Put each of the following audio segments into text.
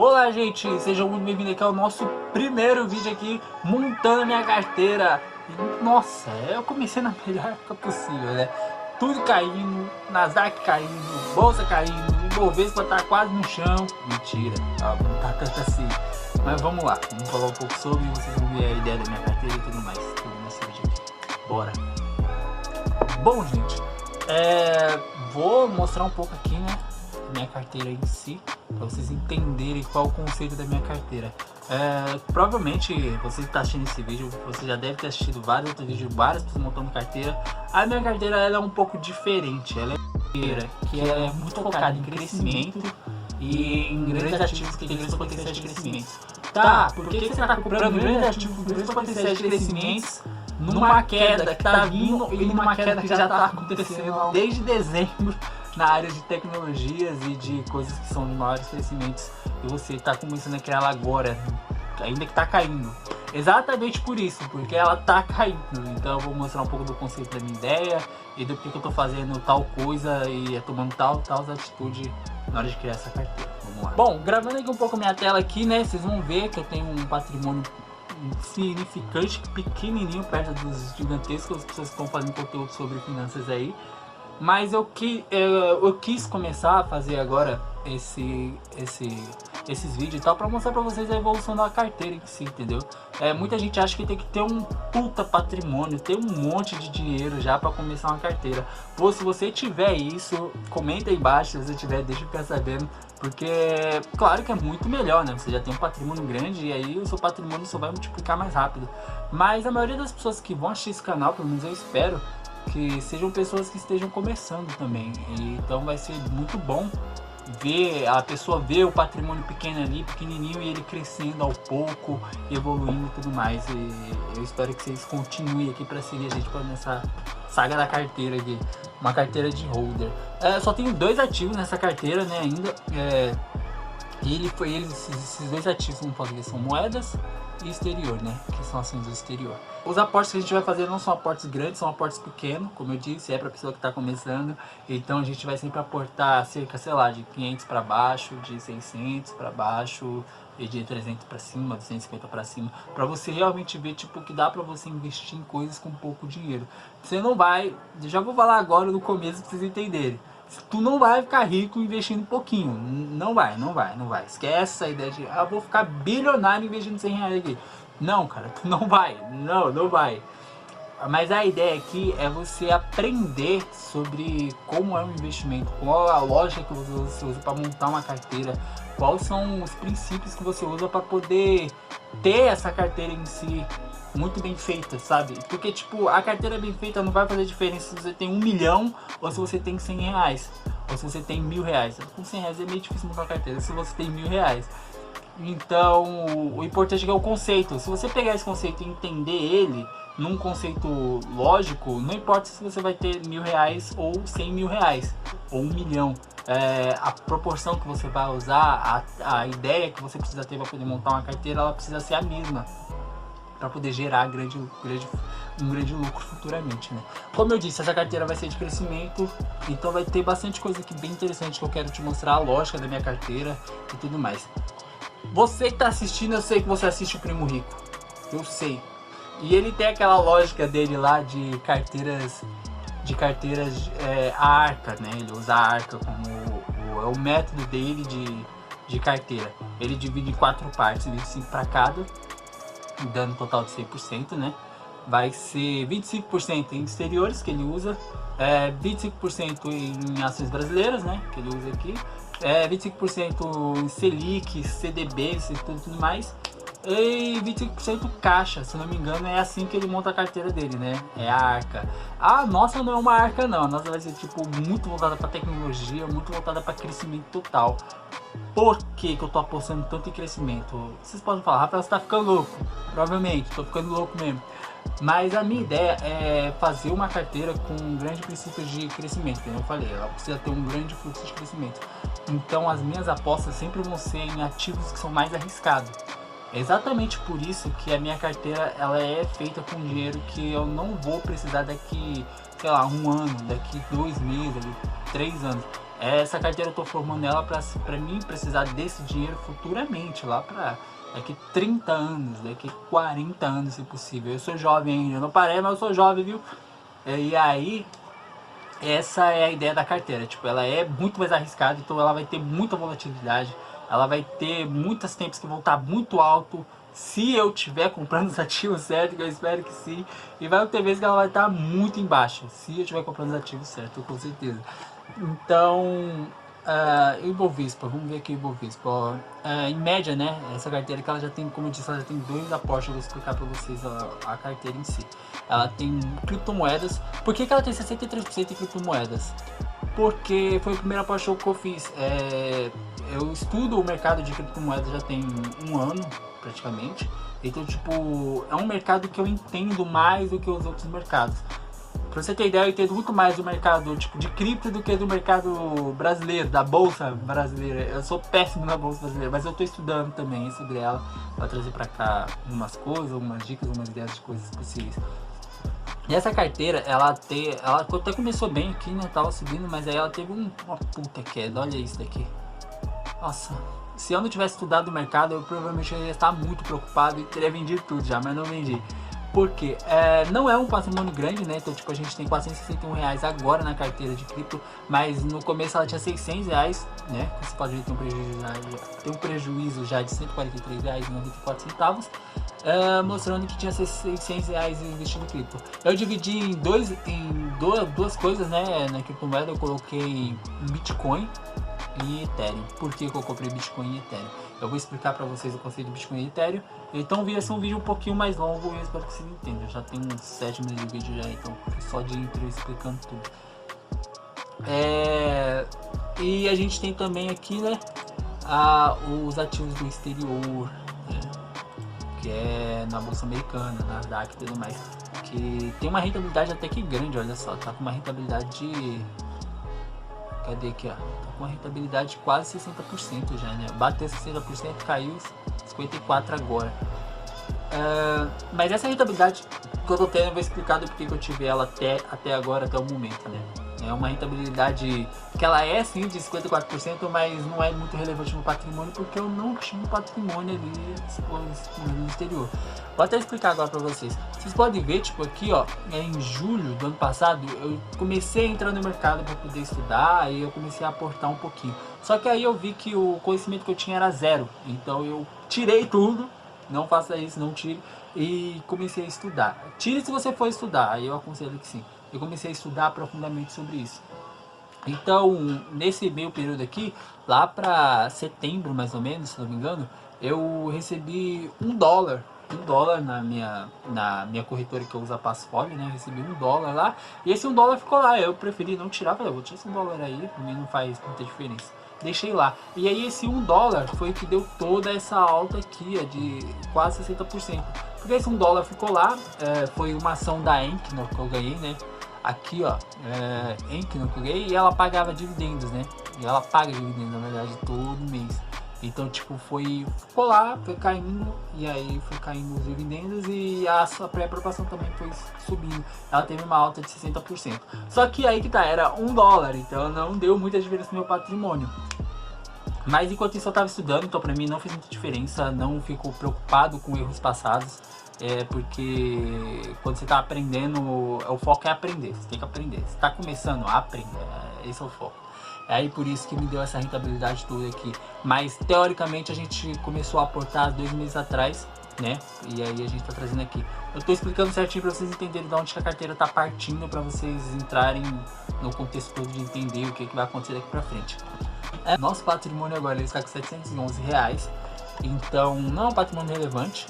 Olá gente, sejam muito bem-vindos aqui ao nosso primeiro vídeo aqui montando a minha carteira. Nossa, eu comecei na melhor época possível, né? Tudo caindo, Nasdaq caindo, bolsa caindo, Ibovespa tá quase no chão. Mentira, não tá tanto assim. Mas vamos lá, vamos falar um pouco sobre, vocês vão ver a ideia da minha carteira e tudo mais, tudo nesse vídeo aqui. Bora! Bom gente, vou mostrar um pouco aqui, né, minha carteira em si, para vocês entenderem qual o conceito da minha carteira. Provavelmente você que está assistindo esse vídeo, você já deve ter assistido vários outros vídeos, várias pessoas montando carteira. A minha carteira ela é um pouco diferente, ela é uma carteira que é muito focada em crescimento e em grandes ativos que têm grandes potenciais de crescimento. Tá, por que você está comprando grandes ativos com grandes potenciais de crescimento numa queda que está vindo e numa queda que já está acontecendo desde dezembro na área de tecnologias e de coisas que são de maiores crescimentos, e você está começando a criar ela agora, ainda que está caindo? Exatamente por isso, porque ela está caindo. Então eu vou mostrar um pouco do conceito da minha ideia e do que eu estou fazendo tal coisa e tomando tal atitude na hora de criar essa carteira. Vamos lá. Bom, gravando aqui um pouco minha tela aqui, né, vocês vão ver que eu tenho um patrimônio significante, pequenininho perto dos gigantescos pessoas que estão fazendo conteúdo sobre finanças aí. Mas eu quis começar a fazer agora esses vídeos e tal, para mostrar para vocês a evolução da carteira em si, entendeu? Muita gente acha que tem que ter um puta patrimônio, ter um monte de dinheiro já para começar uma carteira. Pô, se você tiver isso, comenta aí embaixo. Se você tiver, deixa eu ficar sabendo, porque claro que é muito melhor, né? Você já tem um patrimônio grande e aí o seu patrimônio só vai multiplicar mais rápido. Mas a maioria das pessoas que vão assistir esse canal, pelo menos eu espero, que sejam pessoas que estejam começando também. E então vai ser muito bom ver a pessoa ver o patrimônio pequeno ali, pequenininho, e ele crescendo ao pouco, evoluindo e tudo mais. E eu espero que vocês continuem aqui para seguir a gente nessa saga da carteira aqui, uma carteira de holder. Só tenho 2 ativos nessa carteira, né, ainda. Esses 2 ativos, como posso dizer, são moedas e exterior, né, que são ações do exterior. Os aportes que a gente vai fazer não são aportes grandes, são aportes pequenos, como eu disse, é para pessoa que está começando. Então a gente vai sempre aportar cerca, sei lá, de 500 para baixo, de 600 para baixo e de 300 para cima, 250 para cima, para você realmente ver tipo que dá para você investir em coisas com pouco dinheiro. Você não vai, já vou falar agora no começo para vocês entenderem. Tu não vai ficar rico investindo um pouquinho, não vai. Esquece essa ideia de, vou ficar bilionário investindo 100 reais aqui. Não, cara, tu não vai, não vai. Mas a ideia aqui é você aprender sobre como é um investimento, qual a lógica que você usa para montar uma carteira, quais são os princípios que você usa para poder ter essa carteira em si muito bem feita, sabe? Porque tipo, a carteira bem feita não vai fazer diferença se você tem 1 milhão ou se você tem 100 reais, ou se você tem 1000 reais. Com 100 reais é meio difícil montar uma carteira se você tem 1000 reais. Então o importante é o conceito. Se você pegar esse conceito e entender ele num conceito lógico, não importa se você vai ter 1000 reais ou 100 mil reais ou 1 milhão. A proporção que você vai usar, a ideia que você precisa ter para poder montar uma carteira, ela precisa ser a mesma para poder gerar um grande lucro futuramente, né? Como eu disse, essa carteira vai ser de crescimento, então vai ter bastante coisa aqui bem interessante que eu quero te mostrar, a lógica da minha carteira e tudo mais. Você que está assistindo, eu sei que você assiste o Primo Rico, eu sei. E ele tem aquela lógica dele lá de carteiras, a Arca, né? Ele usa a Arca como o método dele de carteira. Ele divide em 4 partes, 25 para cada, dando um total de 100%, né? Vai ser 25% em exteriores que ele usa, 25% em ações brasileiras, né? Que ele usa aqui, 25% em Selic, CDBs e tudo mais, e 25% caixa. Se não me engano é assim que ele monta a carteira dele, né? É a Arca. A nossa não é uma Arca não, a nossa vai ser tipo muito voltada para tecnologia, muito voltada para crescimento total. Por que eu tô apostando tanto em crescimento? Vocês podem falar, Rafael, você tá ficando louco. Provavelmente, tô ficando louco mesmo. Mas a minha ideia é fazer uma carteira com um grande princípio de crescimento, como eu falei, ela precisa ter um grande fluxo de crescimento. Então as minhas apostas sempre vão ser em ativos que são mais arriscados. Exatamente por isso que a minha carteira ela é feita com dinheiro que eu não vou precisar daqui, sei lá, um ano, daqui 2 meses, daqui 3 anos. Essa carteira eu tô formando ela para mim precisar desse dinheiro futuramente, lá para daqui 30 anos, daqui 40 anos se possível. Eu sou jovem ainda, eu não parei, mas eu sou jovem, viu? E aí, essa é a ideia da carteira, tipo, ela é muito mais arriscada, então ela vai ter muita volatilidade, ela vai ter muitos tempos que vão estar muito alto, se eu tiver comprando os ativos certos, que eu espero que sim, e vai ter vezes que ela vai estar muito embaixo, se eu estiver comprando os ativos certos, com certeza. Então, Ibovespa, vamos ver aqui o Ibovespa. Em média, né, essa carteira que ela já tem, como eu disse, ela já tem 2 aportes. Eu vou explicar para vocês a carteira em si. Ela tem criptomoedas. Por que ela tem 63% em criptomoedas? Porque foi o primeiro aporte que eu fiz. Eu estudo o mercado de criptomoedas já tem um ano, praticamente. Então, tipo, é um mercado que eu entendo mais do que os outros mercados. Pra você ter ideia, eu entendo muito mais do mercado tipo de cripto do que do mercado brasileiro, da bolsa brasileira. Eu sou péssimo na bolsa brasileira, mas eu tô estudando também sobre ela para trazer para cá umas coisas, umas dicas, umas ideias de coisas possíveis. E essa carteira, ela até começou bem aqui, né? Tava subindo, mas aí ela teve uma puta queda. Olha isso daqui. Nossa, se eu não tivesse estudado o mercado, eu provavelmente ia estar muito preocupado e teria vendido tudo já, mas não vendi. Porque não é um patrimônio grande, né? Então, tipo, a gente tem R$ 461 agora na carteira de cripto, mas no começo ela tinha R$ 600, né? Você pode ver que tem um prejuízo já de R$ 143,94, mostrando que tinha R$ 600 investido em cripto. Eu dividi em duas coisas, né? Na criptomoeda eu coloquei Bitcoin e Ethereum. Por que eu comprei Bitcoin e Ethereum? Eu vou explicar para vocês o conceito de Bitcoin e Ethereum. Então vai ser um vídeo um pouquinho mais longo e eu espero que vocês entendam. Já tem uns 7 minutos de vídeo já, então só de intro explicando tudo. E a gente tem também aqui, né, os ativos do exterior, né, que é na bolsa americana, Nasdaq e tudo mais, que tem uma rentabilidade até que grande. Olha só, tá com uma rentabilidade de... Cadê aqui, ó? Tá com uma rentabilidade de quase 60% já, né? Bateu 60%, caiu 54% agora. Mas essa rentabilidade que eu tô tendo, eu vou explicar do porquê que eu tive ela até agora, até o momento, né? É uma rentabilidade que ela é sim de 54%, mas não é muito relevante no patrimônio, porque eu não tinha um patrimônio ali no exterior. Vou até explicar agora para vocês. Vocês podem ver, tipo aqui, ó, em julho do ano passado, eu comecei a entrar no mercado para poder estudar, e eu comecei a aportar um pouquinho. Só que aí eu vi que o conhecimento que eu tinha era zero, então eu tirei tudo. Não faça isso, não tire. E comecei a estudar. Tire se você for estudar, aí eu aconselho que sim. Eu comecei a estudar profundamente sobre isso. Então, nesse meio período aqui, lá para setembro mais ou menos, se não me engano, eu recebi $1. $1 na minha corretora que eu uso a Passfolio, né? Eu recebi $1 lá. E esse $1 ficou lá. Eu preferi não tirar, falei, vou tirar esse $1 aí, pra mim não faz muita diferença. Deixei lá. E aí esse $1 foi o que deu toda essa alta aqui, de quase 60%. Porque esse $1 ficou lá, foi uma ação da Enkno que eu ganhei, né? Aqui, ó, Enkno que eu ganhei, e ela pagava dividendos, né? E ela paga dividendos, na verdade, todo mês. Então, tipo, ficou lá, foi caindo, e aí foi caindo os dividendos, e a pré-aprovação também foi subindo. Ela teve uma alta de 60%. Só que aí que tá, era $1, então não deu muita diferença no meu patrimônio. Mas enquanto isso eu tava estudando, então pra mim não fez muita diferença, não fico preocupado com erros passados. Porque quando você tá aprendendo, o foco é aprender, você tem que aprender. Você tá começando a aprender, esse é o foco. É aí por isso que me deu essa rentabilidade toda aqui. Mas teoricamente a gente começou a aportar 2 meses atrás, né? E aí a gente tá trazendo aqui. Eu tô explicando certinho pra vocês entenderem de onde que a carteira tá partindo, pra vocês entrarem no contexto todo de entender o que vai acontecer daqui pra frente. Nosso patrimônio agora ele está com R$ 711. Então não é um patrimônio relevante.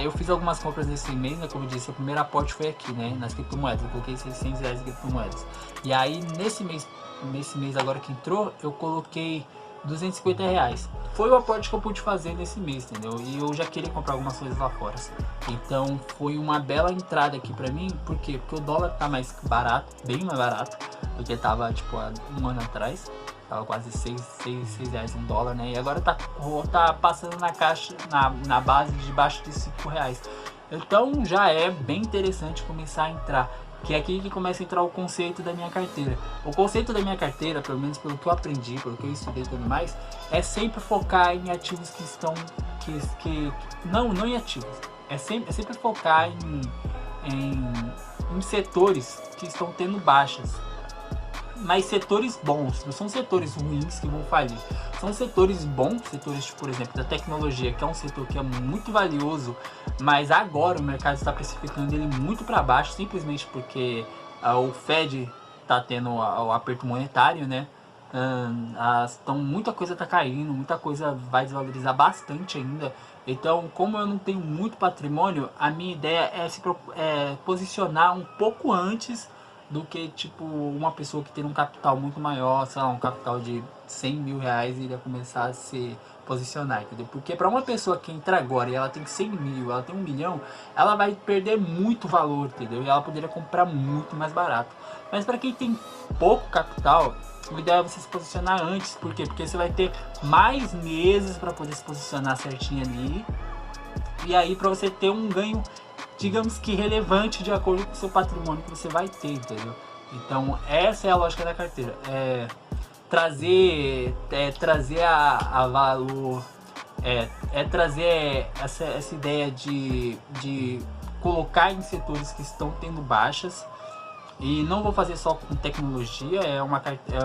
Eu fiz algumas compras nesse mês, né? Como eu disse, o primeiro aporte foi aqui, né? Nas criptomoedas. Eu coloquei R$ 600 em criptomoedas. E aí nesse mês agora que entrou, eu coloquei R$ 250. Foi o aporte que eu pude fazer nesse mês, entendeu? E eu já queria comprar algumas coisas lá fora. Então foi uma bela entrada aqui pra mim. Por quê? Porque o dólar tá mais barato, bem mais barato do que tava tipo há um ano atrás. Tava quase 6 reais um dólar, né? E agora tá passando na caixa, na base de baixo de R$ 5. Então já é bem interessante começar a entrar. Que é aqui que começa a entrar o conceito da minha carteira. O conceito da minha carteira, pelo menos pelo que eu aprendi, pelo que eu estudei e tudo mais, é sempre focar em ativos que estão... não em ativos. É sempre focar em setores que estão tendo baixas. Mas setores bons, não são setores ruins que vão falir. São setores bons, setores, por exemplo, da tecnologia, que é um setor que é muito valioso, mas agora o mercado está precificando ele muito para baixo, simplesmente porque o Fed está tendo o aperto monetário, né? Então muita coisa está caindo, muita coisa vai desvalorizar bastante ainda. Então, como eu não tenho muito patrimônio, a minha ideia é posicionar um pouco antes do que tipo uma pessoa que tem um capital muito maior, sei lá, um capital de R$ 100 mil e iria começar a se posicionar, entendeu? Porque para uma pessoa que entra agora e ela tem 100 mil, ela tem 1 milhão, ela vai perder muito valor, entendeu? E ela poderia comprar muito mais barato. Mas para quem tem pouco capital, o ideal é você se posicionar antes. Por quê? Porque você vai ter mais meses para poder se posicionar certinho ali. E aí para você ter um ganho, digamos que relevante, de acordo com o seu patrimônio que você vai ter, entendeu? Então essa é a lógica da carteira. Trazer a valor, trazer essa ideia de colocar em setores que estão tendo baixas. E não vou fazer só com tecnologia,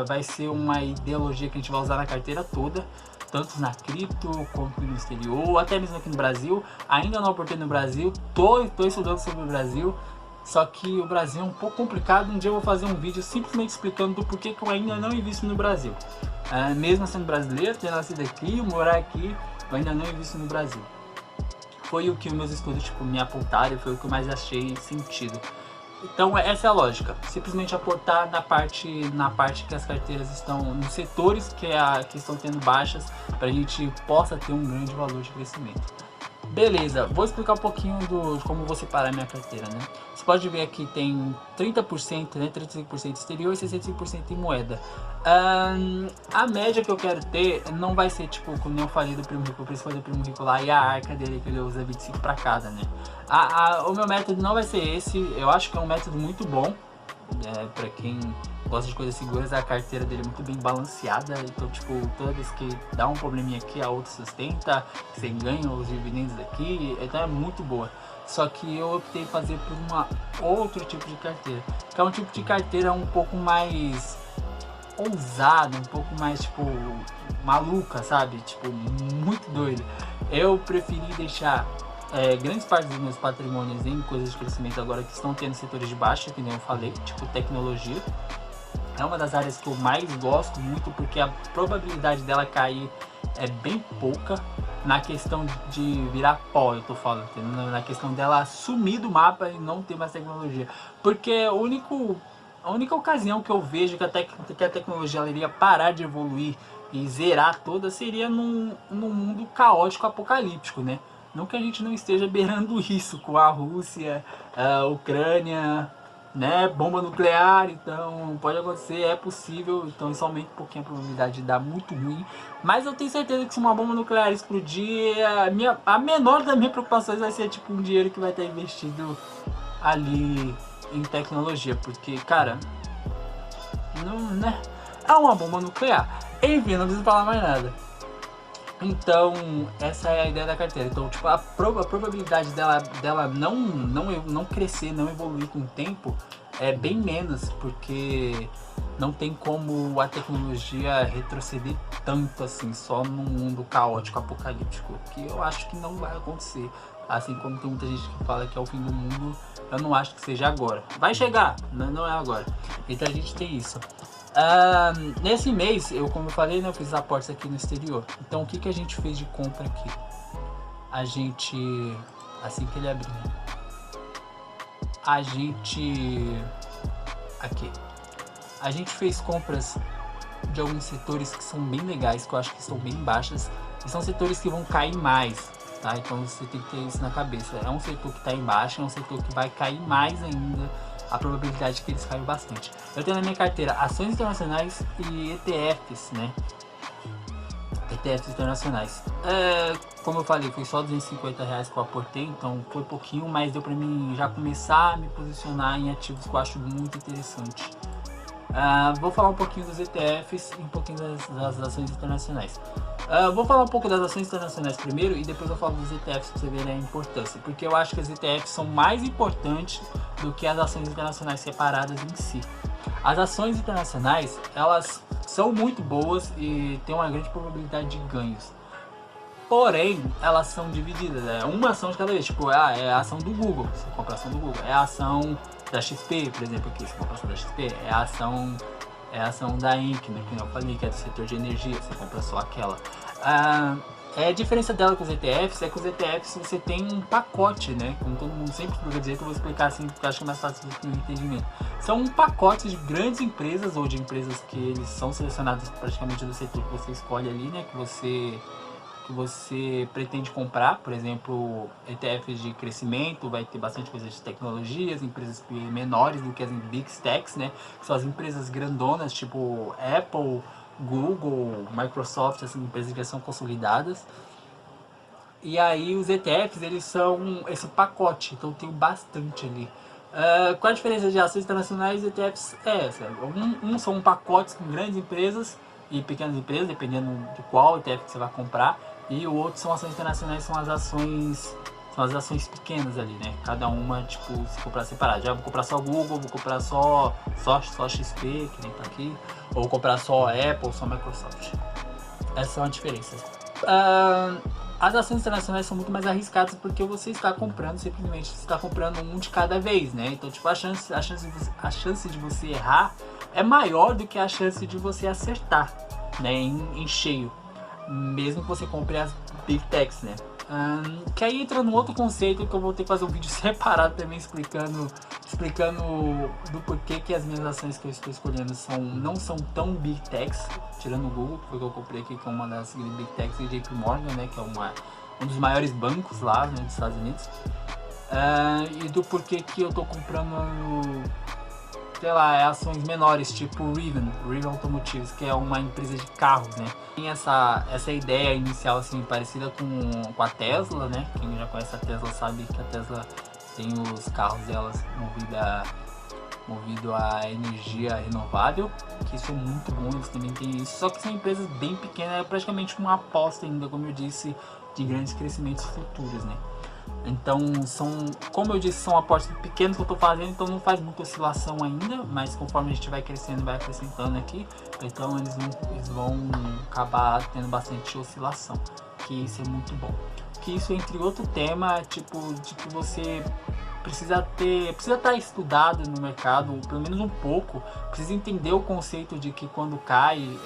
vai ser uma ideologia que a gente vai usar na carteira toda, tanto na cripto quanto no exterior, ou até mesmo aqui no Brasil. Ainda não aportei no Brasil, tô estudando sobre o Brasil, só que o Brasil é um pouco complicado. Um dia eu vou fazer um vídeo simplesmente explicando do porquê que eu ainda não invisto no Brasil. Mesmo sendo brasileiro, tendo nascido aqui, morar aqui, eu ainda não invisto no Brasil. Foi o que os meus estudos tipo, me apontaram, foi o que eu mais achei sentido. Então essa é a lógica, simplesmente aportar na parte que as carteiras estão, nos setores que estão tendo baixas, para a gente possa ter um grande valor de crescimento. Beleza, vou explicar um pouquinho de como vou separar minha carteira, né? Você pode ver aqui tem 30%, né, 35% exterior e 65% em moeda. A média que eu quero ter não vai ser tipo, como eu falei do Primo Rico, o principal do Primo Rico lá e a arca dele que ele usa 25 para cada, né? O meu método não vai ser esse, eu acho que é um método muito bom. Para quem gosta de coisas seguras, a carteira dele é muito bem balanceada. Então tipo, toda vez que dá um probleminha aqui, a outra sustenta, você ganha os dividendos daqui, então é muito boa. Só que eu optei fazer por outro tipo de carteira, que é um tipo de carteira um pouco mais ousada, um pouco mais tipo maluca, sabe? Tipo, muito doida. Eu preferi deixar grandes partes dos meus patrimônios em coisas de crescimento agora que estão tendo setores de baixa, que nem eu falei, tipo tecnologia. É uma das áreas que eu mais gosto muito, porque a probabilidade dela cair é bem pouca. Na questão de virar pó, eu tô falando, entendeu? Na questão dela sumir do mapa e não ter mais tecnologia. Porque a única ocasião que eu vejo que a tecnologia ela iria parar de evoluir e zerar toda seria num mundo caótico, apocalíptico, né? Não que a gente não esteja beirando isso com a Rússia, a Ucrânia, né? Bomba nuclear, então pode acontecer, é possível, então isso aumenta um pouquinho a probabilidade de dar muito ruim. Mas eu tenho certeza que se uma bomba nuclear explodir, a menor das minhas preocupações vai ser tipo um dinheiro que vai estar investido ali em tecnologia, porque, cara, não, né? É uma bomba nuclear. Enfim, não preciso falar mais nada. Então, essa é a ideia da carteira. Então, tipo, a probabilidade dela não crescer, não evoluir com o tempo é bem menos, porque não tem como a tecnologia retroceder tanto assim, só num mundo caótico, apocalíptico, que eu acho que não vai acontecer. Assim como tem muita gente que fala que é o fim do mundo, eu não acho que seja agora. Vai chegar, não é agora. Então a gente tem isso. Nesse mês, como eu falei, né, eu fiz aportes aqui no exterior. Então o que a gente fez de compra aqui? A gente, assim que ele abrir, a gente fez compras de alguns setores que são bem legais, que eu acho que estão bem baixas, e são setores que vão cair mais, tá? Então você tem que ter isso na cabeça. É um setor que está em baixa, é um setor que vai cair mais ainda, a probabilidade que eles caiam bastante. Eu tenho na minha carteira ações internacionais e ETFs, né? ETFs internacionais. Como eu falei, foi só R$250 que eu aportei, então foi pouquinho, mas deu pra mim já começar a me posicionar em ativos que eu acho muito interessante. Vou falar um pouquinho dos ETFs e um pouquinho das ações internacionais. Vou falar um pouco das ações internacionais primeiro e depois eu falo dos ETFs para você ver a importância, porque eu acho que as ETFs são mais importantes do que as ações internacionais separadas em si. As ações internacionais, elas são muito boas e têm uma grande probabilidade de ganhos. Porém, elas são divididas, uma ação de cada vez. Tipo, é a ação do Google, você compra a ação do Google. É a ação da XP, por exemplo, aqui, você compra a ação da XP. É a ação da Inc, né, que eu falei, que é do setor de energia, você compra só aquela. A diferença dela com os ETFs é que os ETFs você tem um pacote, né? Como todo mundo sempre procura dizer, que eu vou explicar assim, porque eu acho que é mais fácil do entendimento. São um pacote de grandes empresas ou de empresas que eles são selecionadas praticamente do setor que você escolhe ali, né? Que você pretende comprar. Por exemplo, ETFs de crescimento, vai ter bastante coisa de tecnologias, empresas menores do que as Big Techs, né? Que são as empresas grandonas, tipo Apple, Google, Microsoft, assim, empresas que já são consolidadas. E aí os ETFs, eles são esse pacote, então tem bastante ali. Qual a diferença de ações internacionais e ETFs é essa? São pacotes com grandes empresas e pequenas empresas, dependendo de qual ETF que você vai comprar. E o outro são ações internacionais, são as ações pequenas ali, né? Cada uma, tipo, se comprar separado. Já vou comprar só Google, vou comprar só XP, que nem tá aqui. Ou vou comprar só Apple, só Microsoft. Essas são as diferenças. As ações internacionais são muito mais arriscadas porque você está comprando, simplesmente você está comprando um de cada vez, né? Então, tipo, a chance de você errar é maior do que a chance de você acertar, né? Em cheio. Mesmo que você compre as Big Techs, né? Que aí entra num outro conceito que eu vou ter que fazer um vídeo separado também explicando do porquê que as minhas ações que eu estou escolhendo não são tão Big Techs, tirando o Google, que foi que eu comprei aqui, que é uma das Big Techs, e JP Morgan, né? Que é um dos maiores bancos lá, né, dos Estados Unidos. E do porquê que eu estou comprando, sei lá, ações menores, tipo Rivian Automotives, que é uma empresa de carros, né? Tem essa ideia inicial, assim, parecida com a Tesla, né? Quem já conhece a Tesla sabe que a Tesla tem os carros delas movido a energia renovável, que isso é muito bom, eles também têm isso, só que são empresas bem pequenas, é praticamente uma aposta ainda, como eu disse, de grandes crescimentos futuros, né? Então, como eu disse, são aportes pequenos que eu estou fazendo, então não faz muita oscilação ainda, mas conforme a gente vai crescendo, vai acrescentando aqui, então eles vão acabar tendo bastante oscilação, que isso é muito bom. Que isso entre outro tema, tipo, de que você precisa estar estudado no mercado, ou pelo menos um pouco, precisa entender o conceito de que quando cai,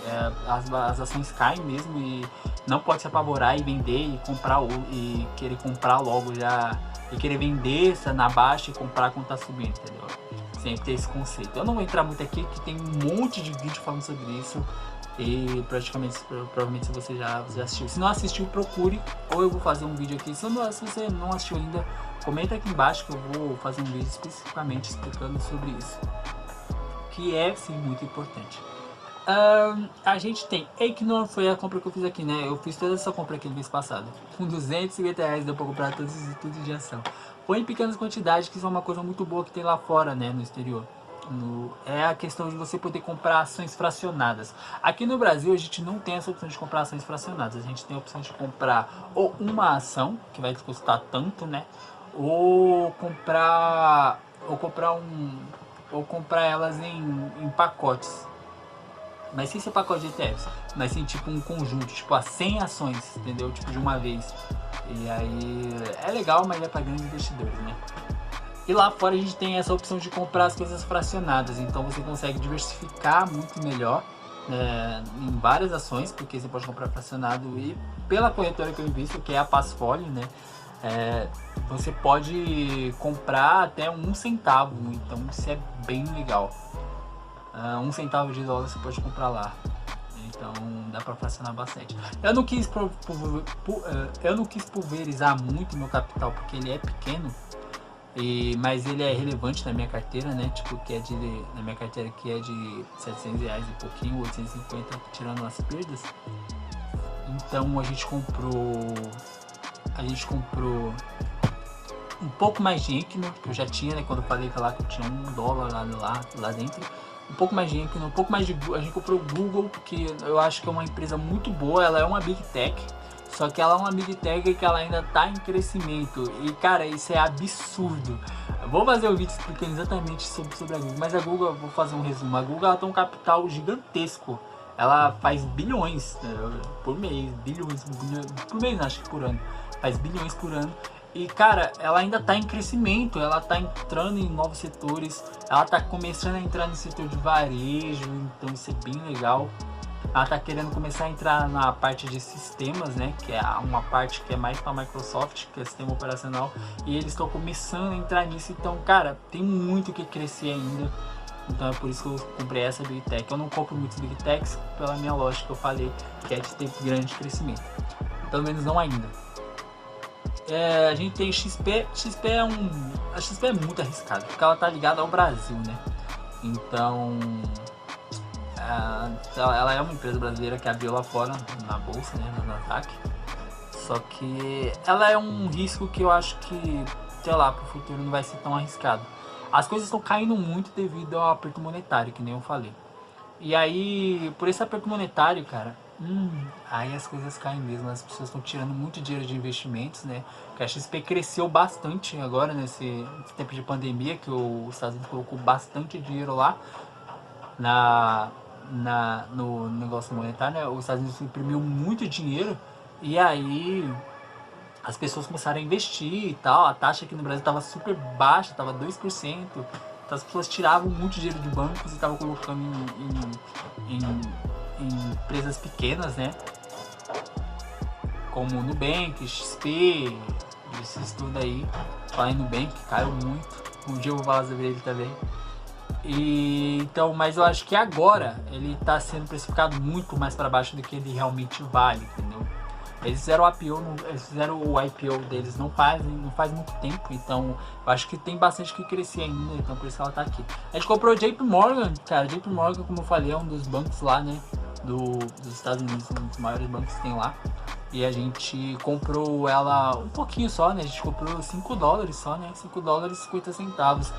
as ações caem mesmo, e não pode se apavorar e vender e querer comprar logo já, e querer vender na baixa e comprar quando tá subindo, entendeu? Sempre ter esse conceito. Eu não vou entrar muito aqui, que tem um monte de vídeo falando sobre isso, e provavelmente se você já assistiu. Se não assistiu, procure, ou eu vou fazer um vídeo aqui. Se você não assistiu ainda, comenta aqui embaixo que eu vou fazer um vídeo especificamente explicando sobre isso, que é sim muito importante. A gente tem Equinor, foi a compra que eu fiz aqui, né? Eu fiz toda essa compra aqui no mês passado. Com R$250 deu pra comprar todos os estudos de ação. Foi em pequenas quantidades, que isso é uma coisa muito boa que tem lá fora, né? No exterior. É a questão de você poder comprar ações fracionadas. Aqui no Brasil a gente não tem essa opção de comprar ações fracionadas. A gente tem a opção de comprar ou uma ação, que vai custar tanto, né? Ou comprar elas em pacotes. Mas sem ser pacote de ETFs, mas sim tipo um conjunto, tipo 100 ações, entendeu? Tipo de uma vez. E aí é legal, mas é para grandes investidores, né? E lá fora a gente tem essa opção de comprar as coisas fracionadas, então você consegue diversificar muito melhor em várias ações, porque você pode comprar fracionado, e pela corretora que eu invisto, que é a Passfolio, né? Você pode comprar até 1 centavo, então isso é bem legal. 1 centavo de dólar você pode comprar lá. Então dá pra fracionar bastante. Eu não quis pulverizar muito meu capital porque ele é pequeno, mas ele é relevante na minha carteira, né? Tipo, na minha carteira que é de R$700 e pouquinho, 850, tirando as perdas. Então a gente comprou um pouco mais de Equino, que eu já tinha, né? Quando eu falei que eu tinha $1 lá dentro. Um pouco mais de Equino, um pouco mais de Google. A gente comprou o Google, que eu acho que é uma empresa muito boa. Ela é uma Big Tech, só que ela é uma Big Tech que ela ainda tá em crescimento. E cara, isso é absurdo. Eu vou fazer um vídeo explicando exatamente sobre a Google, mas a Google, eu vou fazer um resumo. A Google ela tem um capital gigantesco. Ela faz bilhões, né, por mês, bilhões por mês, acho que por ano. Faz bilhões por ano. E cara, ela ainda está em crescimento, ela está entrando em novos setores, ela está começando a entrar no setor de varejo, então isso é bem legal. Ela está querendo começar a entrar na parte de sistemas, né, que é uma parte que é mais para a Microsoft, que é sistema operacional, e eles estão começando a entrar nisso, então cara, tem muito o que crescer ainda. Então é por isso que eu comprei essa Big Tech. Eu não compro muitos Big Techs pela minha lógica que eu falei, que é de ter grande crescimento. Pelo menos não ainda. A gente tem XP. A XP é muito arriscada, porque ela tá ligada ao Brasil, né? Então ela é uma empresa brasileira que abriu lá fora na bolsa, né? Na Nasdaq. Só que ela é um risco que eu acho que, sei lá, pro futuro não vai ser tão arriscado. As coisas estão caindo muito devido ao aperto monetário, que nem eu falei. E aí, por esse aperto monetário, cara, aí as coisas caem mesmo. As pessoas estão tirando muito dinheiro de investimentos, né? Porque a XP cresceu bastante agora nesse tempo de pandemia, que os Estados Unidos colocou bastante dinheiro lá no negócio monetário, né? Os Estados Unidos imprimiu muito dinheiro e aí as pessoas começaram a investir e tal. A taxa aqui no Brasil estava super baixa, estava 2%. Então as pessoas tiravam muito dinheiro de bancos e estavam colocando em empresas pequenas, né? Como Nubank, XP, esses tudo aí. Falar em Nubank, caiu muito. Um dia eu vou falar sobre ele também. Então, mas eu acho que agora ele está sendo precificado muito mais para baixo do que ele realmente vale, entendeu? Eles fizeram o IPO deles não faz muito tempo, então eu acho que tem bastante que crescer ainda, então por isso que ela tá aqui. A gente comprou o JP Morgan, cara. JP Morgan, como eu falei, é um dos bancos lá, né, dos Estados Unidos, um dos maiores bancos que tem lá. E a gente comprou ela um pouquinho só, né, a gente comprou $5 só, né, $5,50.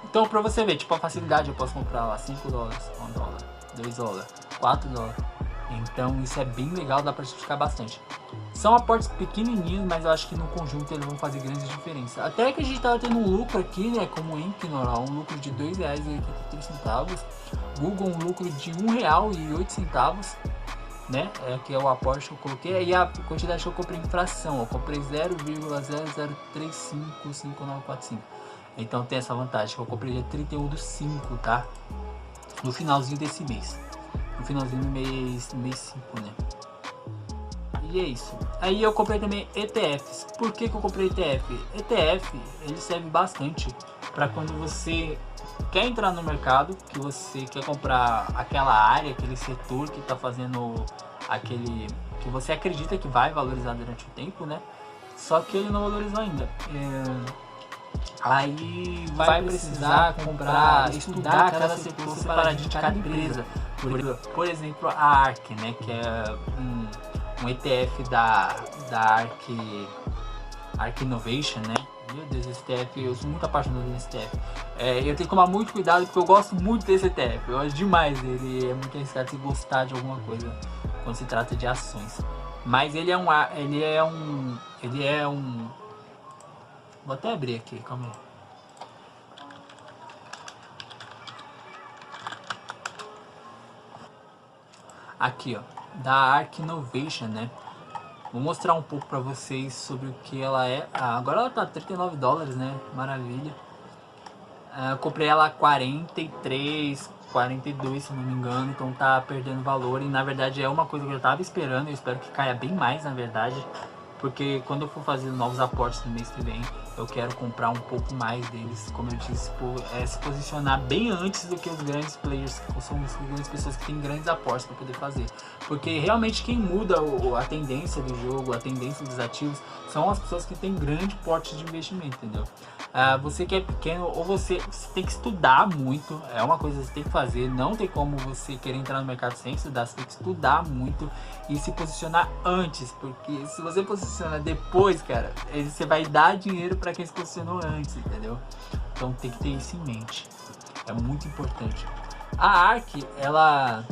Então pra você ver, tipo, a facilidade, eu posso comprar lá $5, $1, $2, $4. Então isso é bem legal, dá pra justificar bastante. São aportes pequenininhos, mas eu acho que no conjunto eles vão fazer grandes diferenças. Até que a gente tava tendo um lucro aqui, né, como o Equinor, um lucro de R$2,83. Google um lucro de R$1,08, né, que é o aporte que eu coloquei. E a quantidade que eu comprei em fração, eu comprei 0,003559945. Então tem essa vantagem, que eu comprei dia 31/5, tá? No finalzinho desse mês. No finalzinho do mês 5, né? E é isso. Aí eu comprei também ETFs. Por que eu comprei ETF? ETF, ele serve bastante para quando você quer entrar no mercado, que você quer comprar aquela área, aquele setor que está fazendo que você acredita que vai valorizar durante o tempo, né? Só que ele não valorizou ainda. Aí vai precisar comprar, estudar cada setor separadinho de cada empresa. Por exemplo, a ARK, né, que é um ETF da ARK Innovation, né? Meu Deus, esse ETF, eu sou muito apaixonado nesse ETF. Eu tenho que tomar muito cuidado porque eu gosto muito desse ETF. Eu gosto demais dele, é muito arriscado se gostar de alguma coisa quando se trata de ações. Mas ele é um vou até abrir aqui, calma aí. Aqui, ó, da ARK Innovation, né? Vou mostrar um pouco pra vocês sobre o que ela é. Agora ela tá $39, né? Maravilha. Eu comprei ela a 43, 42, se não me engano, então tá perdendo valor. E na verdade é uma coisa que eu tava esperando. Eu espero que caia bem mais, na verdade, porque quando eu for fazer novos aportes no mês que vem, eu quero comprar um pouco mais deles, como eu disse, se posicionar bem antes do que os grandes players, que são as grandes pessoas que têm grandes aportes para poder fazer. Porque realmente quem muda a tendência do jogo, a tendência dos ativos, são as pessoas que têm grande porte de investimento, entendeu? Você que é pequeno, ou você tem que estudar muito, é uma coisa que você tem que fazer, não tem como você querer entrar no mercado sem estudar, você tem que estudar muito e se posicionar antes, porque se você posiciona depois, cara, você vai dar dinheiro para quem se posicionou antes, entendeu? Então tem que ter isso em mente, é muito importante. A ARK, ela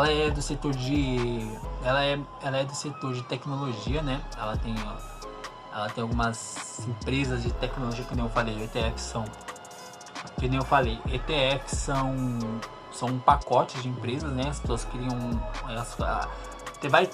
é do setor de ela é do setor de tecnologia, né? Ela tem algumas empresas de tecnologia, que nem eu falei, ETFs são um pacote de empresas, né? As pessoas criam, vai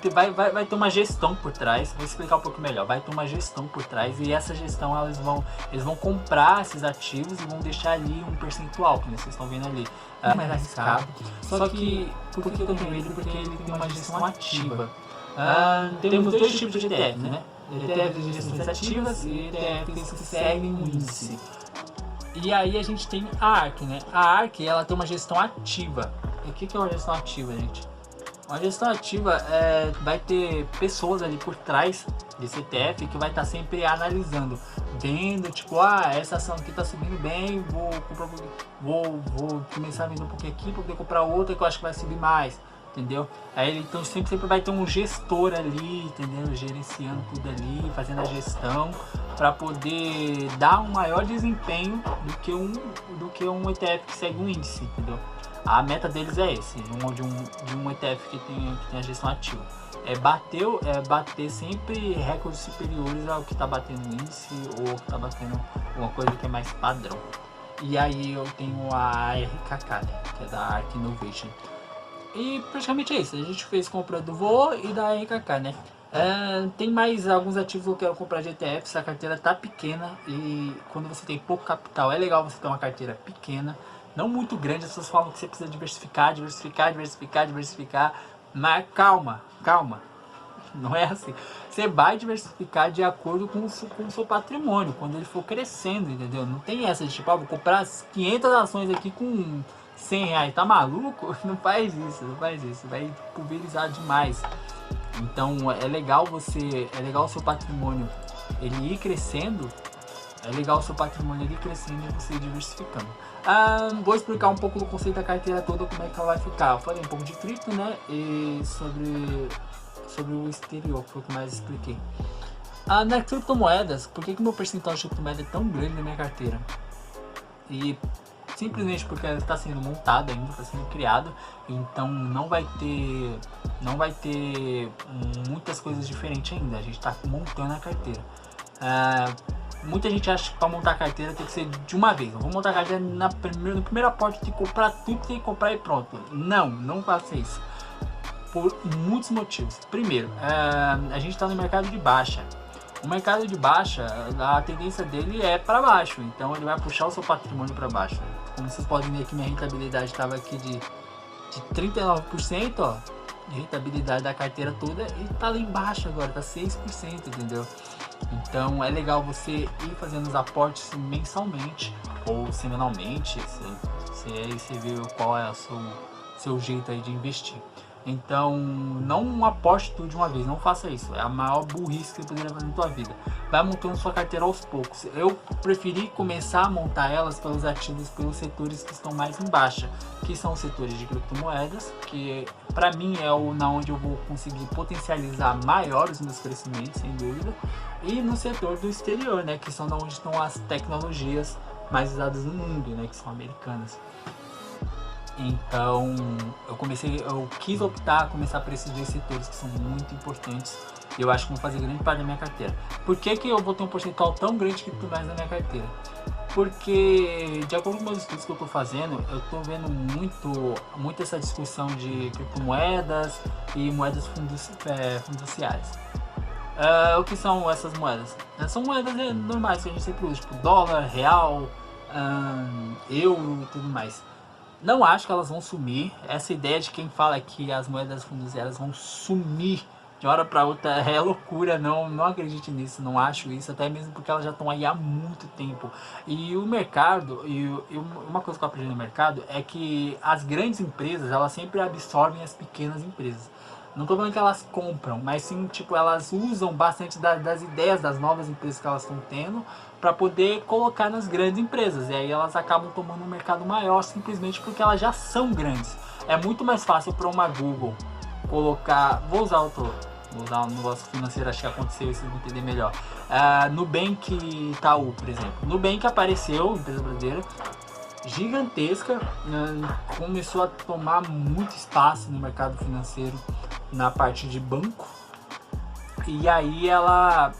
ter uma gestão por trás. Vou explicar um pouco melhor. Vai ter uma gestão por trás e essa gestão eles vão comprar esses ativos e vão deixar ali um percentual, que vocês estão vendo ali. É mais arriscado. Só que por que eu tenho medo? Porque ele tem uma gestão ativa. Temos dois tipos de ETF, né? ETFs de gestões ativas e ETFs que seguem um índice. E aí a gente tem a ARK, né? A ARK, ela tem uma gestão ativa. E o que é uma gestão ativa, gente? Uma gestão ativa vai ter pessoas ali por trás desse ETF que vai estar sempre analisando, vendo, tipo, essa ação aqui tá subindo bem, vou começar a vender um pouquinho aqui para poder comprar outra que eu acho que vai subir mais. Entendeu? Aí então sempre vai ter um gestor ali, entendeu? Gerenciando tudo ali, fazendo a gestão para poder dar um maior desempenho do que um ETF que segue um índice, entendeu? A meta deles é esse, de um ETF que tem a gestão ativa. Bater sempre recordes superiores ao que está batendo o índice ou que está batendo uma coisa que é mais padrão. E aí eu tenho a RKK, né? Que é da ARK Innovation. E praticamente é isso, a gente fez compra do VOO e da RKK, né? Tem mais alguns ativos que eu quero comprar de ETFs, a carteira tá pequena e quando você tem pouco capital é legal você ter uma carteira pequena, não muito grande. As pessoas falam que você precisa diversificar, mas calma, não é assim. Você vai diversificar de acordo com o seu patrimônio, quando ele for crescendo, entendeu? Não tem essa de tipo, vou comprar 500 ações aqui com R$100, tá maluco? Não faz isso, vai pulverizar demais. Então é legal o seu patrimônio ele ir crescendo, e você diversificando. Vou explicar um pouco do conceito da carteira toda, como é que ela vai ficar. Eu falei um pouco de cripto, né, e sobre o exterior, foi o que mais expliquei. Nas criptomoedas, por que meu percentual de criptomoeda é tão grande na minha carteira? E simplesmente porque ela está sendo montada ainda, está sendo criada, então não vai ter muitas coisas diferentes ainda. A gente está montando a carteira. Muita gente acha que para montar a carteira tem que ser de uma vez. Eu vou montar a carteira no primeiro aporte, tem que comprar tudo que tem que comprar e pronto. Não faça isso. Por muitos motivos. Primeiro, a gente está no mercado de baixa. O mercado de baixa, a tendência dele é para baixo, então ele vai puxar o seu patrimônio para baixo. Como vocês podem ver aqui, minha rentabilidade estava aqui de 39%, ó, de rentabilidade da carteira toda, e tá lá embaixo agora, tá 6%, entendeu? Então é legal você ir fazendo os aportes mensalmente ou semanalmente, você vê qual é o seu jeito aí de investir. Então não aposte tudo de uma vez, não faça isso, é a maior burrice que você poderia fazer na sua vida. Vai montando sua carteira aos poucos. Eu preferi começar a montar elas pelos ativos, pelos setores que estão mais em baixa, que são os setores de criptomoedas, que para mim é onde eu vou conseguir potencializar maior os meus crescimentos, sem dúvida, e no setor do exterior, né, que são onde estão as tecnologias mais usadas no mundo, né, que são americanas. Então eu quis começar por esses dois setores que são muito importantes. E eu acho que vão fazer grande parte da minha carteira. Por que eu vou ter um percentual tão grande de criptomoedas na minha carteira? Porque, de acordo com os meus estudos que eu estou fazendo, eu estou vendo muito essa discussão de criptomoedas e moedas fiduciárias. O que são essas moedas? São moedas normais que a gente sempre usa, tipo dólar, real, euro e tudo mais. Não acho que elas vão sumir. Essa ideia de quem fala que as moedas fiduciárias vão sumir de uma hora para outra é loucura, não acredite nisso, não acho isso, até mesmo porque elas já estão aí há muito tempo. E o mercado, uma coisa que eu aprendi no mercado é que as grandes empresas, elas sempre absorvem as pequenas empresas. Não estou falando que elas compram, mas sim, tipo, elas usam bastante das ideias das novas empresas que elas estão tendo para poder colocar nas grandes empresas. E aí elas acabam tomando um mercado maior simplesmente porque elas já são grandes. É muito mais fácil para uma Google colocar, vou usar um negócio financeiro, acho que aconteceu, vocês vão entender melhor. Nubank e Itaú, por exemplo. Nubank apareceu, empresa brasileira, gigantesca, começou a tomar muito espaço no mercado financeiro, na parte de banco. E aí ela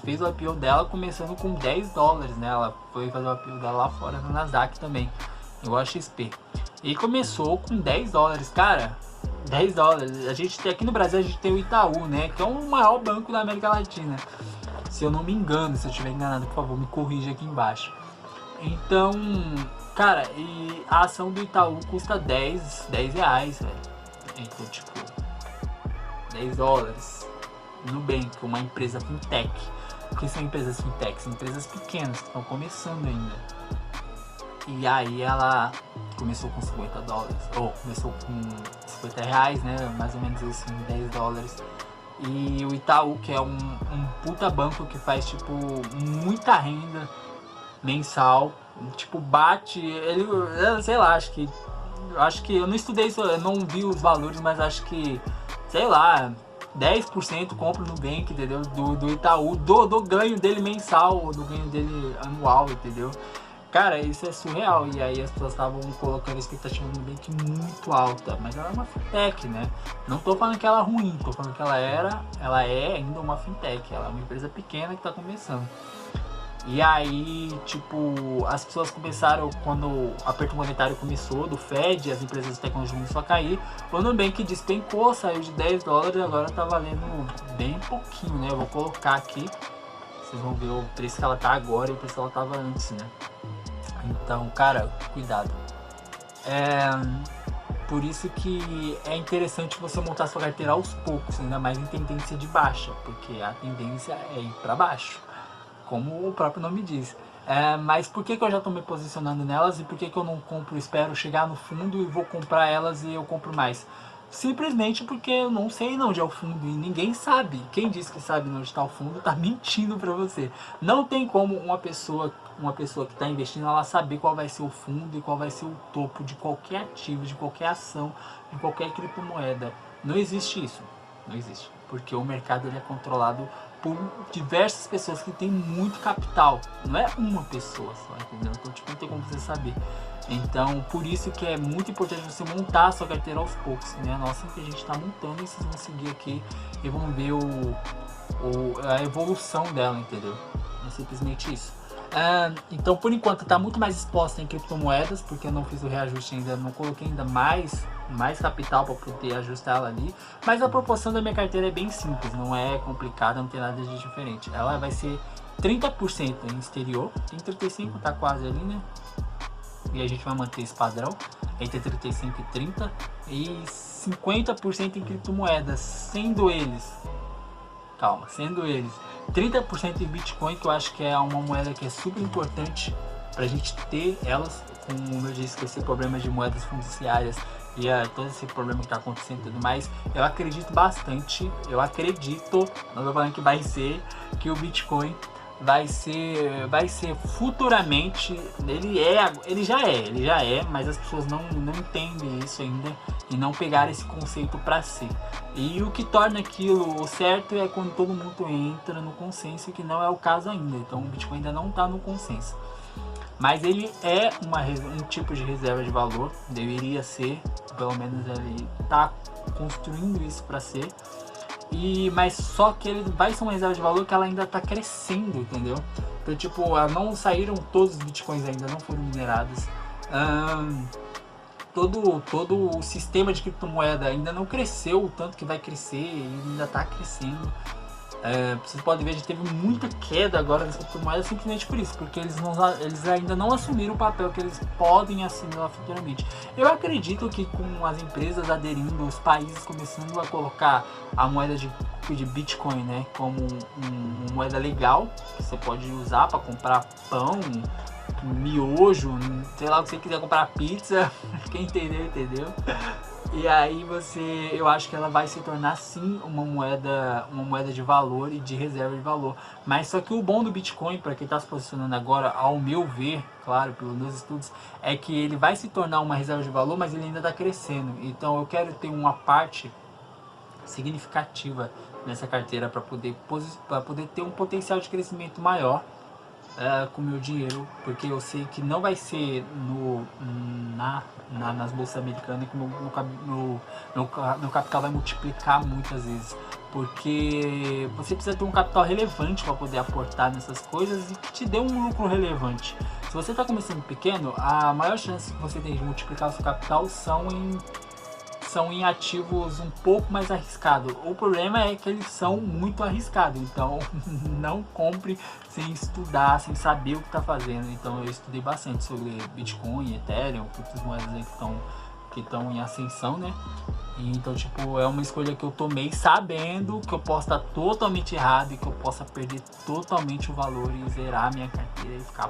fez o IPO dela começando com 10 dólares, né? Ela foi fazer o IPO dela lá fora no Nasdaq também, igual a XP. E começou com 10 dólares, cara. 10 dólares. A gente tem aqui no Brasil, a gente tem o Itaú, né? Que é o maior banco da América Latina. Se eu não me engano, se eu estiver enganado, por favor, me corrija aqui embaixo. Então, cara, e a ação do Itaú custa 10 reais, velho. Então, tipo, 10 dólares. Nubank, uma empresa fintech. O que são empresas fintech? São empresas pequenas que estão começando ainda. E aí ela começou com 50 dólares, ou começou com 50 reais, né? Mais ou menos isso, 10 dólares. E o Itaú, que é um puta banco que faz, tipo, muita renda mensal. Tipo, bate, ele, sei lá, acho que eu não estudei isso, eu não vi os valores, mas acho que, sei lá, 10% compra no Nubank, entendeu? Do Itaú, do ganho dele mensal, do ganho dele anual, entendeu? Cara, isso é surreal. E aí as pessoas estavam colocando a expectativa no Nubank muito alta. Mas ela é uma fintech, né? Não tô falando que ela é ruim, tô falando que ela é ainda uma fintech. Ela é uma empresa pequena que tá começando. E aí, tipo, as pessoas começaram, quando o aperto monetário começou, do Fed, as empresas de tecnologia começaram a cair, o Nubank despencou, saiu de 10 dólares e agora tá valendo bem pouquinho, né? Eu vou colocar aqui, vocês vão ver o preço que ela tá agora e o preço que ela tava antes, né? Então, cara, cuidado. Por isso que é interessante você montar sua carteira aos poucos, ainda mais em tendência de baixa, porque a tendência é ir para baixo, como o próprio nome diz. Mas por que eu já estou me posicionando nelas e por que eu não compro, espero chegar no fundo e vou comprar elas e eu compro mais? Simplesmente porque eu não sei onde é o fundo e ninguém sabe. Quem diz que sabe onde está o fundo está mentindo para você. Não tem como uma pessoa que está investindo, ela saber qual vai ser o fundo e qual vai ser o topo de qualquer ativo, de qualquer ação, de qualquer criptomoeda. Não existe isso. Não existe. Porque o mercado ele é controlado por diversas pessoas que têm muito capital. Não é uma pessoa só, entendeu? Então, tipo, não tem como você saber. Então, por isso que é muito importante você montar a sua carteira aos poucos, né? Nossa, que a gente está montando e vocês vão seguir aqui e vão ver a evolução dela, entendeu? É simplesmente isso. Então, por enquanto, está muito mais exposta em criptomoedas, porque eu não fiz o reajuste ainda, não coloquei ainda mais capital para poder ajustar ela ali. Mas a proporção da minha carteira é bem simples, não é complicada, não tem nada de diferente. Ela vai ser 30% em exterior, tem 35%, tá quase ali, né? E a gente vai manter esse padrão entre 35 e 30 e 50% em criptomoedas, sendo eles 30% em Bitcoin, que eu acho que é uma moeda que é super importante pra gente ter elas, como eu disse, com esse problema de moedas fiduciárias e todo esse problema que tá acontecendo e tudo mais. Eu acredito bastante, não tô falando que vai ser, que o Bitcoin vai ser futuramente, ele já é, mas as pessoas não entendem isso ainda e não pegaram esse conceito para si. E o que torna aquilo certo é quando todo mundo entra no consenso, que não é o caso ainda. Então o Bitcoin ainda não está no consenso. Mas ele é um tipo de reserva de valor, deveria ser, pelo menos ele está construindo isso para ser. Mas só que ele vai ser uma reserva de valor que ela ainda está crescendo, entendeu? Então, tipo, não saíram todos os bitcoins ainda, não foram minerados. Todo o sistema de criptomoeda ainda não cresceu o tanto que vai crescer, ele ainda está crescendo. Vocês podem ver, a gente teve muita queda agora das criptomoedas simplesmente por isso, porque eles ainda não assumiram o papel que eles podem assumir lá futuramente. Eu acredito que com as empresas aderindo, os países começando a colocar a moeda de Bitcoin, né, como uma moeda legal, que você pode usar para comprar pão, miojo, sei lá o que você quiser comprar, pizza, quem entendeu, entendeu? E aí eu acho que ela vai se tornar sim uma moeda de valor e de reserva de valor. Mas só que o bom do Bitcoin, para quem está se posicionando agora, ao meu ver, claro, pelos meus estudos, é que ele vai se tornar uma reserva de valor, mas ele ainda está crescendo. Então eu quero ter uma parte significativa nessa carteira para poder ter um potencial de crescimento maior com o meu dinheiro, porque eu sei que não vai ser nas bolsas americanas que meu capital vai multiplicar muitas vezes, porque você precisa ter um capital relevante para poder aportar nessas coisas e que te dê um lucro relevante. Se você está começando pequeno, a maior chance que você tem de multiplicar o seu capital são em ativos um pouco mais arriscados. O problema é que eles são muito arriscados, então não compre sem estudar, sem saber o que está fazendo. Então eu estudei bastante sobre Bitcoin, Ethereum, criptomoedas aí que estão em ascensão, né? E então, tipo, é uma escolha que eu tomei sabendo que eu posso estar totalmente errado e que eu possa perder totalmente o valor e zerar a minha carteira e ficar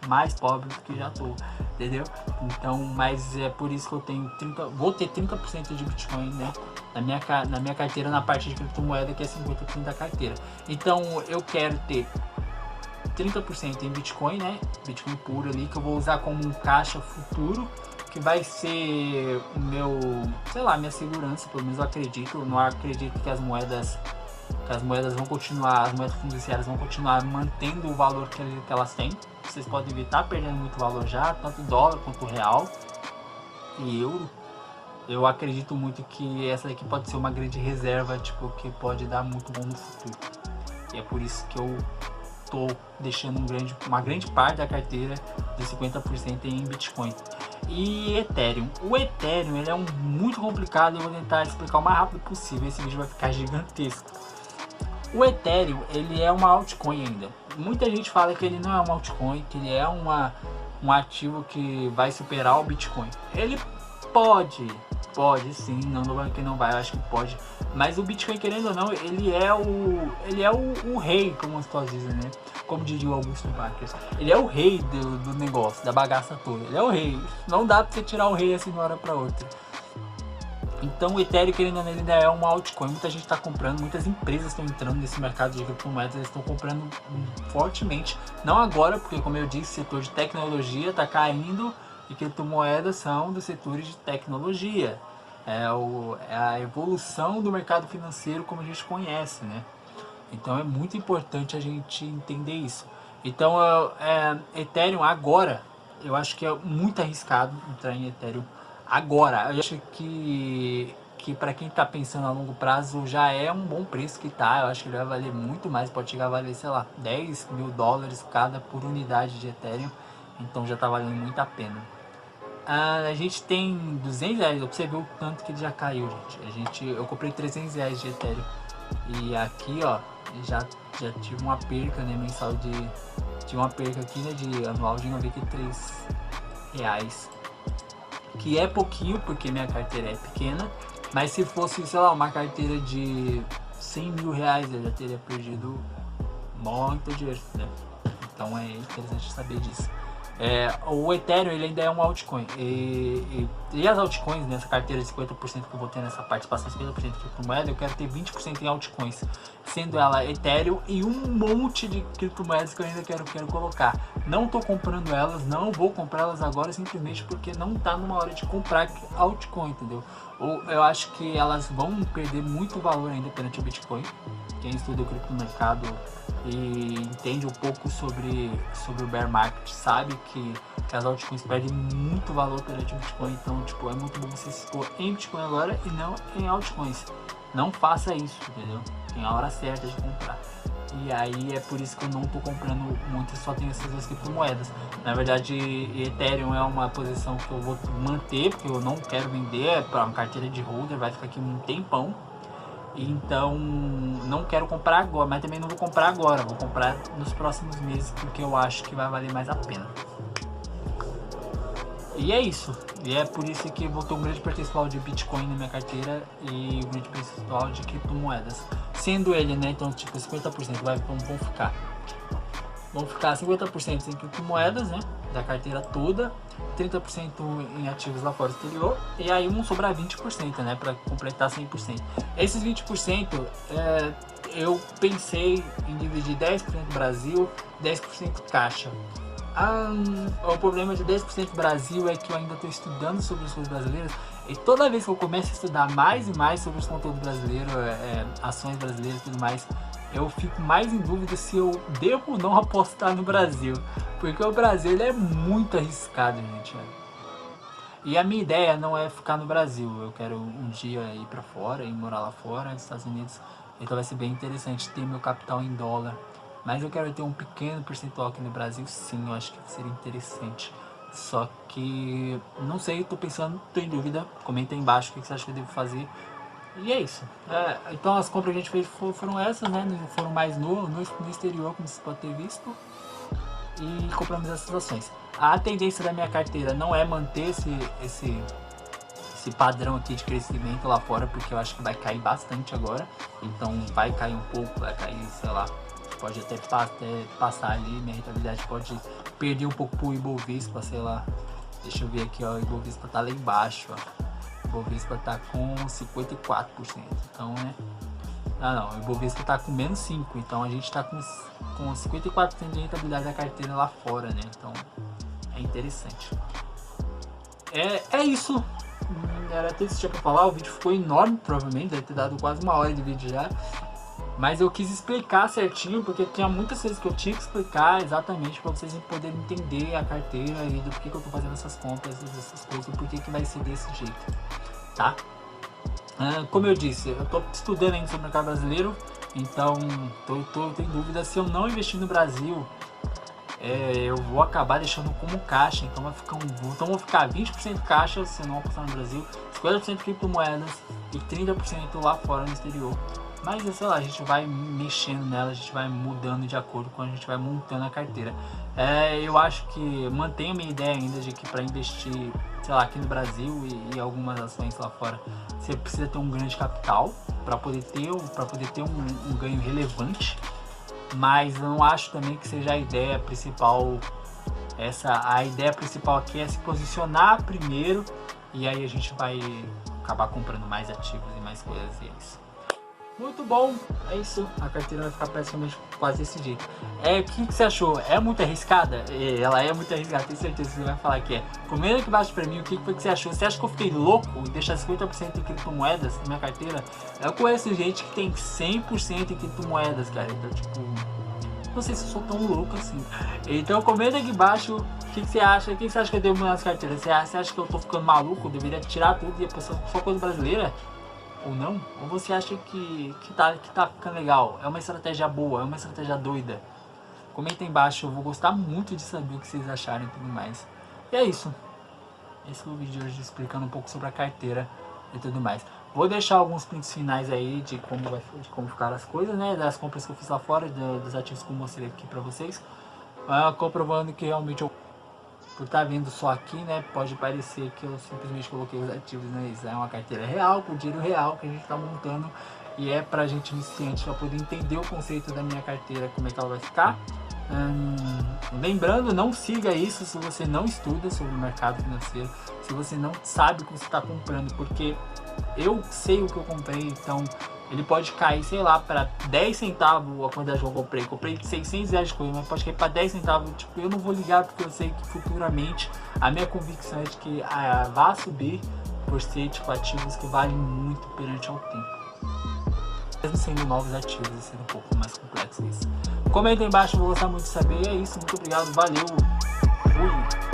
mais pobre do que já tô, entendeu? Então, mas é por isso que eu tenho vou ter 30% de Bitcoin, né, na minha carteira, na parte de criptomoeda, que é 50% da carteira. Então, eu quero ter 30% em Bitcoin, né, Bitcoin puro ali, que eu vou usar como um caixa futuro, que vai ser o meu, sei lá, minha segurança, pelo menos eu acredito. Eu não acredito que as moedas vão continuar, as moedas fiduciárias vão continuar mantendo o valor que elas têm. Vocês podem ver, tá perdendo muito valor já, tanto dólar quanto real e euro. Eu acredito muito que essa daqui pode ser uma grande reserva, tipo, que pode dar muito bom no futuro. E é por isso que eu tô deixando uma grande parte da carteira de 50% em Bitcoin. E Ethereum. O Ethereum, ele é muito complicado, eu vou tentar explicar o mais rápido possível, esse vídeo vai ficar gigantesco. O Ethereum, ele é uma altcoin ainda. Muita gente fala que ele não é uma altcoin, que ele é um ativo que vai superar o Bitcoin. Ele pode sim, não que não vai, eu acho que pode. Mas o Bitcoin, querendo ou não, ele é o rei, como as pessoas dizem, né? Como diria o Augusto Backers. Ele é o rei do negócio, da bagaça toda. Ele é o rei. Não dá pra você tirar o rei assim de uma hora pra outra. Então o Ethereum, querendo ou não, ainda é uma altcoin. Muita gente está comprando, muitas empresas estão entrando nesse mercado de criptomoedas, eles estão comprando fortemente. Não agora, porque como eu disse, o setor de tecnologia está caindo e criptomoedas são dos setores de tecnologia. É a evolução do mercado financeiro como a gente conhece, né? Então é muito importante a gente entender isso. Então Ethereum agora, eu acho que é muito arriscado entrar em Ethereum agora. Eu acho que para quem está pensando a longo prazo já é um bom preço que tá. Eu acho que ele vai valer muito mais, pode chegar a valer, sei lá, 10 mil dólares cada por unidade de Ethereum. Então já tá valendo muito a pena. A gente tem 200 reais, você viu o tanto que ele já caiu, gente. Eu comprei 300 reais de Ethereum. E aqui, ó, já tive uma perca, né, mensal tive uma perca aqui, né, de anual de 93 reais. Que é pouquinho, porque minha carteira é pequena. Mas se fosse, sei lá, uma carteira de 100 mil reais, eu já teria perdido muito dinheiro, né? Então é interessante saber disso. O Ethereum, ele ainda é um altcoin. E as altcoins, nessa carteira de 50% que eu vou ter nessa participação, 50% de criptomoeda, eu quero ter 20% em altcoins, sendo ela Ethereum e um monte de criptomoedas que eu ainda quero colocar. Não estou comprando elas, não vou comprar elas agora, simplesmente porque não está numa hora de comprar altcoin, entendeu? Ou eu acho que elas vão perder muito valor ainda perante o Bitcoin. Quem estuda o criptomercado e entende um pouco sobre o bear market sabe que as altcoins perdem muito valor perante o Bitcoin. Então, tipo, é muito bom você se expor em Bitcoin agora e não em altcoins. Não faça isso, entendeu? Tem a hora certa de comprar. E aí é por isso que eu não tô comprando muito, só tenho essas duas criptomoedas. Na verdade, Ethereum é uma posição que eu vou manter, porque eu não quero vender, é para uma carteira de holder, vai ficar aqui um tempão. Então não quero comprar agora, mas também não vou comprar agora, vou comprar nos próximos meses porque eu acho que vai valer mais a pena. E é isso, e é por isso que vou ter um grande percentual de Bitcoin na minha carteira e um grande percentual de criptomoedas. Sendo ele, né, então tipo 50% vão ficar 50% em criptomoedas, né, da carteira toda, 30% em ativos lá fora do exterior, e aí vão sobrar 20%, né, para completar 100%. Esses 20% eu pensei em dividir 10% Brasil, 10% caixa. O problema de 10% Brasil é que eu ainda estou estudando sobre as coisas brasileiras, e toda vez que eu começo a estudar mais e mais sobre os conteúdos brasileiros, ações brasileiras e tudo mais, eu fico mais em dúvida se eu devo ou não apostar no Brasil, porque o Brasil ele é muito arriscado, gente. E a minha ideia não é ficar no Brasil, eu quero um dia ir para fora, ir morar lá fora, nos Estados Unidos, então vai ser bem interessante ter meu capital em dólar. Mas eu quero ter um pequeno percentual aqui no Brasil, sim, eu acho que seria interessante. Só que, não sei, tô pensando, tô em dúvida. Comenta aí embaixo o que você acha que eu devo fazer. E é isso. Então as compras que a gente fez foram essas, né? Foram mais no exterior, como você pode ter visto. E compramos essas ações. A tendência da minha carteira não é manter esse padrão aqui de crescimento lá fora, porque eu acho que vai cair bastante agora. Então vai cair um pouco, vai cair, sei lá, pode até passar ali, minha rentabilidade pode perder um pouco pro Ibovespa, sei lá. Deixa eu ver aqui, ó, o Ibovespa tá lá embaixo, ó. O Ibovespa tá com 54%, então, né? Não, o Ibovespa tá com menos 5%, então a gente tá com 54% de rentabilidade da carteira lá fora, né? Então, é interessante. É isso. Era tudo isso que tinha pra falar, o vídeo ficou enorme, provavelmente, deve ter dado quase 1 hora de vídeo já. Mas eu quis explicar certinho, porque tinha muitas coisas que eu tinha que explicar exatamente para vocês poderem entender a carteira e do porquê que eu tô fazendo essas compras, essas coisas, e por que vai ser desse jeito, tá? Como eu disse, eu tô estudando ainda sobre o mercado brasileiro, então tenho dúvida se eu não investir no Brasil, eu vou acabar deixando como caixa, então vou ficar 20% caixa se eu não apostar no Brasil, 50% criptomoedas e 30% lá fora no exterior. Mas, sei lá, a gente vai mexendo nela, a gente vai mudando de acordo com a gente vai montando a carteira. Eu acho que mantenho a minha ideia ainda de que para investir, sei lá, aqui no Brasil e algumas ações lá fora, você precisa ter um grande capital para poder ter um ganho relevante. Mas eu não acho também que seja a ideia principal. A ideia principal aqui é se posicionar primeiro, e aí a gente vai acabar comprando mais ativos e mais coisas, e é isso. Muito bom, é isso, a carteira vai ficar praticamente quase desse jeito. O que você achou? É muito arriscada? Ela é muito arriscada, tenho certeza que você vai falar que é. Comenta aqui embaixo pra mim o que foi que você achou. Você acha que eu fiquei louco em deixar 50% em criptomoedas na minha carteira? Eu conheço gente que tem 100% em criptomoedas, cara, então tipo, não sei se eu sou tão louco assim. Então comenta aqui embaixo o que você acha, o que você acha que eu devo mudar nas carteiras. Você acha que eu tô ficando maluco, eu deveria tirar tudo e passar só coisa brasileira? Ou não? Ou você acha que tá ficando legal? É uma estratégia boa? É uma estratégia doida? Comenta aí embaixo, eu vou gostar muito de saber o que vocês acharem e tudo mais. E é isso. Esse foi o vídeo de hoje explicando um pouco sobre a carteira e tudo mais. Vou deixar alguns prints finais aí de como ficaram as coisas, né? Das compras que eu fiz lá fora, dos ativos que eu mostrei aqui pra vocês. Comprovando que realmente por estar vendo só aqui, né, pode parecer que eu simplesmente coloquei os ativos, né, isso é uma carteira real, com dinheiro real que a gente está montando, e é pra gente iniciante, para poder entender o conceito da minha carteira, como é que ela vai ficar. Lembrando, não siga isso se você não estuda sobre o mercado financeiro, se você não sabe o que você está comprando, porque eu sei o que eu comprei, então ele pode cair, sei lá, para 10 centavos a quantidade que eu comprei 600 reais de coisa, mas pode cair para 10 centavos, tipo, eu não vou ligar porque eu sei que futuramente a minha convicção é de que vai subir por ser, tipo, ativos que valem muito perante ao tempo. Mesmo sendo novos ativos e sendo um pouco mais complexos isso. Comenta aí embaixo, eu vou gostar muito de saber, é isso, muito obrigado, valeu, fui!